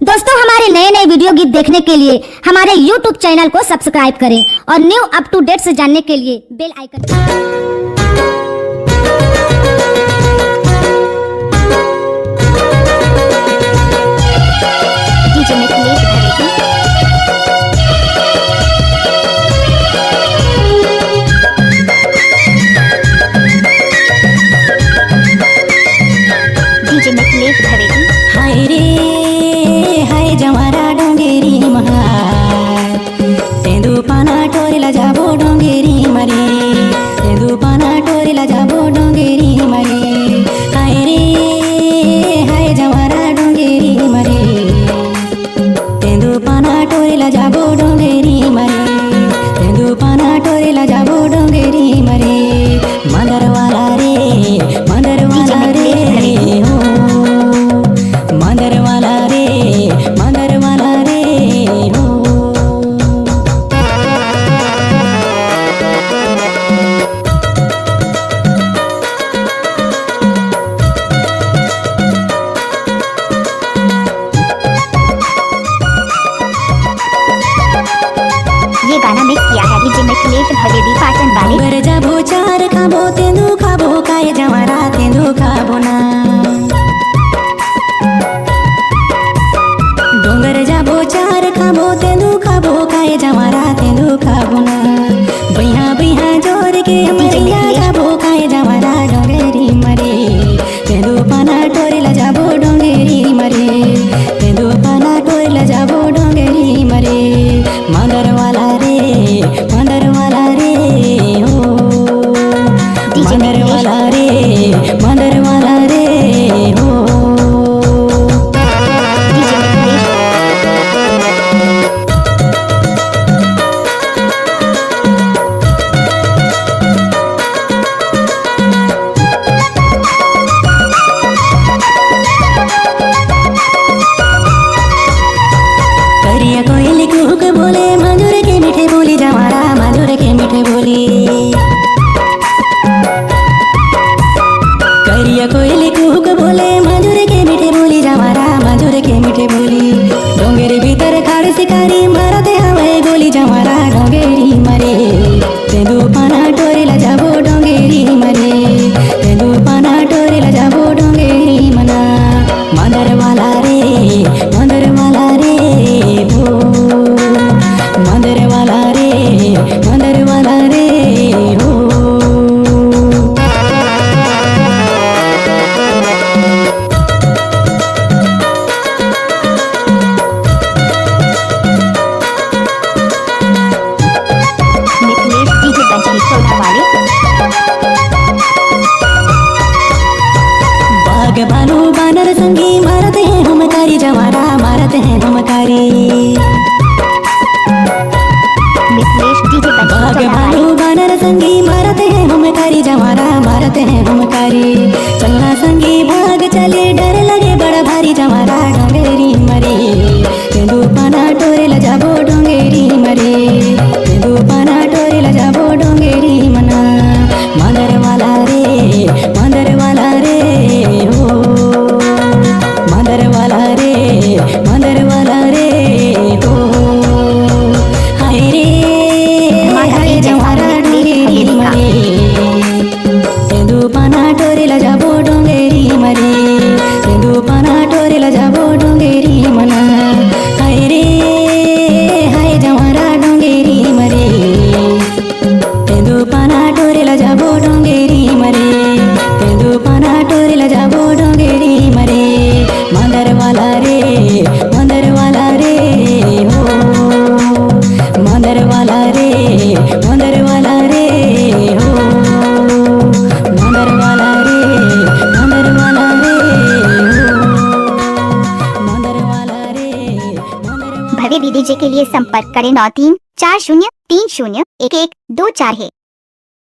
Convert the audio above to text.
दोस्तों हमारे नए नए वीडियो गीत देखने के लिए हमारे YouTube चैनल को सब्सक्राइब करें और न्यू अप टू डेट से जानने के लिए बेल आइकन। हाय रे हाय जमारा डोंगेरी महार तेंदु पाना टोरेला जाबो डोंगेरी मरे तेंदु पाना टोरेला जाबो डोंगेरी मरे हाय रे हाय जमारा डोंगेरी मरे तेंदु पाना टोरेला जाबो डोंगेरी मरे तेंदु पाना टोरेला जाबो डोंगेरी मरे मंदर वाला रे हो मंदर वाला रे हो ये गाना मिक्स किया है डीजे मिथिलेश भवेदी पाटन वाले। डोंगर जाबो चार खाबो तेंदु खाबो काय जमारा तेंदु खाबो ना डोंगर जाबो चार खाबो तेंदु खाबो काय जमारा तेंदु खाबो ना बैहा बैहा जोर के मरिया जाबो काय जमारा डोंगेरी मरे तेंदु पाना टोरेला जाबो डोंगेरी मरे तेंदु पाना टोरेला जाबो डोंगेरी मरे मंदर वाला रे हो मंदर वाला रे हो करिया कोयल कुहक बोले मधुर के मीठे बोली जमारा मधुर के मीठे बोली करिया कोयल कुहक बोले मधुर के मीठे बोली जमारा मधुर के मीठे बोली डोंगेरी भीतर खाड़ शिकारी मारते हवे गोली जमारा डोंगेरी मरे तेंदु पाना टोरेला जाबो डोंगेरी मरे तेंदु पाना टोरेला जाबो डोंगेरी मना मंदर वाला रे हो मंदर वाला रे हो मिथिलेश डीजे बंसी सोना वाले। बाग बालू बानर संगी मारते हैं हमकारी जमारा मारते हैं हमकारी मिथिलेश डीजे बंसी बाग सोना बालू वाले। बानर संगी मारते हैं हमकारी जमारा मारते हैं हमकारी चलना संगी भाग चले डर लगे बड़ा भारी जमारा डोंगेरी मरे तेंदु पाना टोरेला जाबो डोंगेरी मरे तेंदु पाना टोरेला जाबो डोंगेरी मना मंदर वाला रे हो मंदर वाला रे हो हाय रे हाय जमारा डोंगेरी मरे तेंदु पाना टोरेला जाबो डोंगेरी मरे तेंदु पाना टोरेला जाबो डोंगेरी मना हाय रे हाय जमारा डोंगेरी मरे तेंदु पाना टोरेला जाबो डोंगेरी मरे तेंदु पाना टोरेला जाबो डोंगेरी मरे मंदर वाला रे हो मंदर वाला रे हो मंदर वाला रे भवेदी डीजे के लिए संपर्क करें 9340301124 है।